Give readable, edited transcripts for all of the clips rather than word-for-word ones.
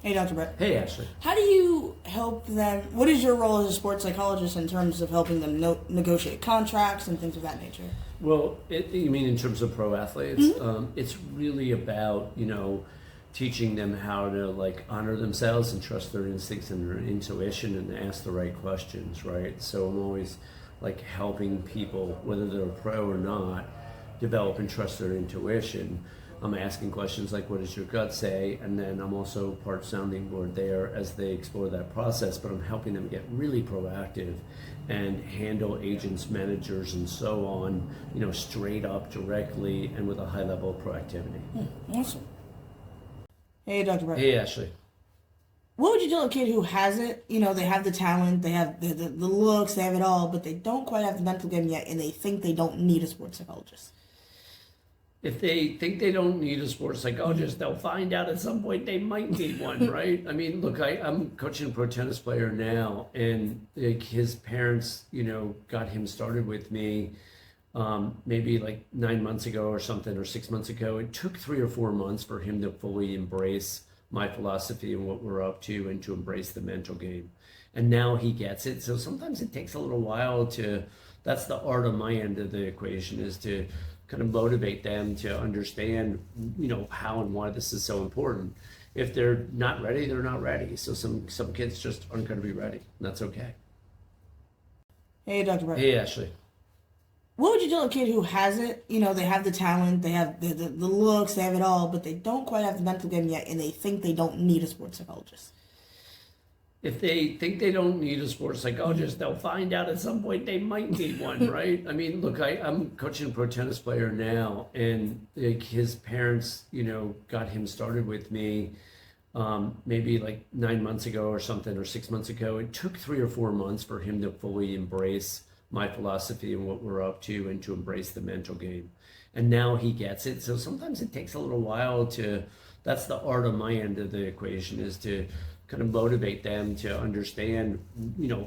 Hey, Dr. Brett. Hey, Ashley. How do you help them? What is your role as a sports psychologist in terms of helping them negotiate contracts and things of that nature? Well, you mean in terms of pro athletes? It's really about, teaching them how to honor themselves and trust their instincts and their intuition and ask the right questions, right? So I'm always helping people, whether they're a pro or not, develop and trust their intuition. I'm asking questions like, what does your gut say? And then I'm also part sounding board there as they explore that process, but I'm helping them get really proactive and handle agents, managers, and so on, straight up, directly, and with a high level of proactivity. Awesome. Hey, Dr. Brett. Hey, Ashley. What would you tell a kid who has it? They have the talent, they have the looks, they have it all, but they don't quite have the mental game yet, and they think they don't need a sports psychologist? If they think they don't need a sports psychologist, they'll find out at some point they might need one, right? I mean, look, I'm coaching a pro tennis player now, and his parents, got him started with me maybe 9 months ago or something, or 6 months ago. It took 3 or 4 months for him to fully embrace my philosophy and what we're up to, and to embrace the mental game. And now he gets it. So sometimes it takes a little while that's the art on my end of the equation, is to kind of motivate them to understand, how and why this is so important. If they're not ready, they're not ready. So some kids just aren't going to be ready, and that's okay. Hey, Dr. Brett. Hey, Ashley. What would you tell a kid who has it? They have the talent, they have the looks, they have it all, but they don't quite have the mental game yet, and they think they don't need a sports psychologist? If they think they don't need a sports psychologist, they'll find out at some point they might need one, right? I mean, look, I'm coaching a pro tennis player now, and his parents, got him started with me maybe 9 months ago or something, or 6 months ago. It took 3 or 4 months for him to fully embrace my philosophy and what we're up to, and to embrace the mental game. And now he gets it. So sometimes it takes a little while that's the art on my end of the equation, is to kind of motivate them to understand,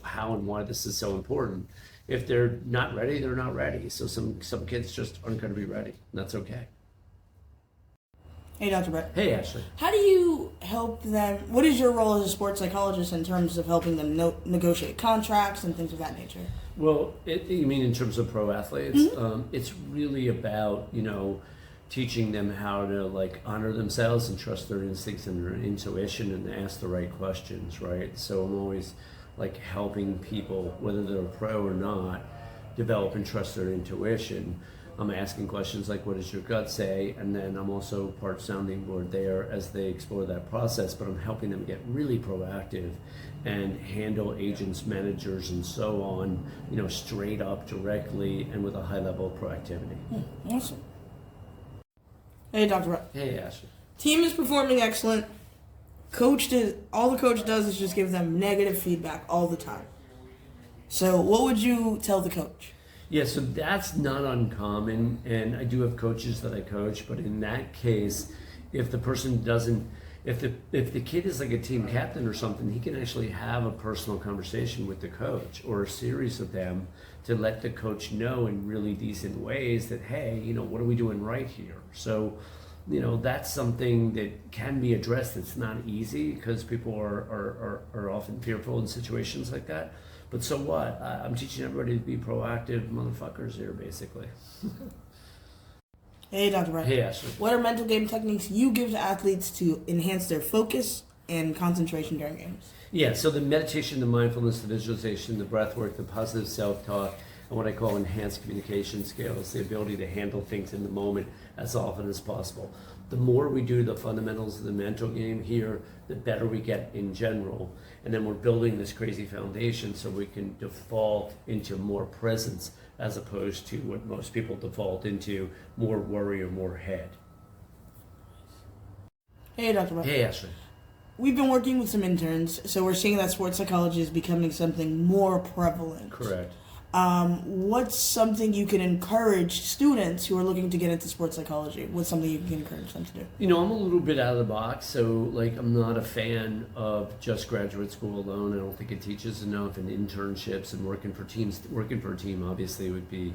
how and why this is so important. If they're not ready, they're not ready. So some kids just aren't going to be ready, and that's okay. Hey, Dr. Brett. Hey, Ashley. How do you help them? What is your role as a sports psychologist in terms of helping them negotiate contracts and things of that nature? Well, you mean in terms of pro athletes? It's really about, teaching them how to honor themselves and trust their instincts and their intuition, and ask the right questions, right? So I'm always helping people, whether they're a pro or not, develop and trust their intuition. I'm asking questions like, what does your gut say? And then I'm also part sounding board there as they explore that process, but I'm helping them get really proactive and handle agents, managers, and so on, straight up, directly, and with a high level of proactivity. Awesome. Hey, Dr. Brett. Hey, Ashley. Team is performing excellent. All the coach does is just give them negative feedback all the time. So what would you tell the coach? Yeah, so that's not uncommon, and I do have coaches that I coach, but in that case, if the person doesn't, if the kid is a team captain or something, he can actually have a personal conversation with the coach, or a series of them, to let the coach know in really decent ways that, hey, what are we doing right here? So, that's something that can be addressed. It's not easy, because people are often fearful in situations like that. But so what? I'm teaching everybody to be proactive motherfuckers here, basically. Hey, Dr. Brett. Hey, Ashley. What are mental game techniques you give to athletes to enhance their focus and concentration during games? Yeah, so the meditation, the mindfulness, the visualization, the breath work, the positive self-talk, and what I call enhanced communication skills, the ability to handle things in the moment as often as possible. The more we do the fundamentals of the mental game here, the better we get in general. And then we're building this crazy foundation so we can default into more presence, as opposed to what most people default into, more worry or more head. Hey, Dr. Brett. Hey, Ashley. We've been working with some interns, so we're seeing that sports psychology is becoming something more prevalent. Correct. What's something you can encourage students who are looking to get into sports psychology? What's something you can encourage them to do? I'm a little bit out of the box, so I'm not a fan of just graduate school alone. I don't think it teaches enough, and internships and working for teams. Working for a team obviously would be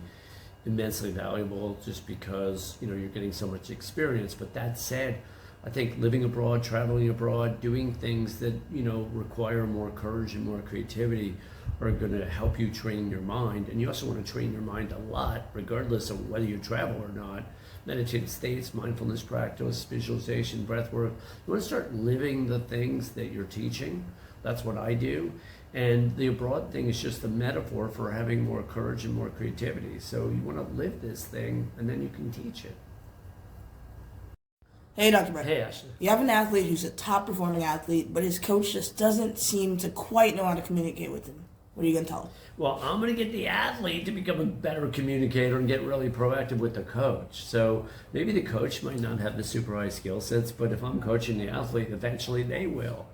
immensely valuable, just because you're getting so much experience. But that said, I think living abroad, traveling abroad, doing things that, require more courage and more creativity are going to help you train your mind. And you also want to train your mind a lot, regardless of whether you travel or not. Meditative states, mindfulness practice, visualization, breath work. You want to start living the things that you're teaching. That's what I do. And the abroad thing is just a metaphor for having more courage and more creativity. So you want to live this thing, and then you can teach it. Hey, Dr. Brett. Hey, Ashley. You have an athlete who's a top performing athlete, but his coach just doesn't seem to quite know how to communicate with him. What are you going to tell him? Well, I'm going to get the athlete to become a better communicator and get really proactive with the coach. So maybe the coach might not have the super high skill sets, but if I'm coaching the athlete, eventually they will.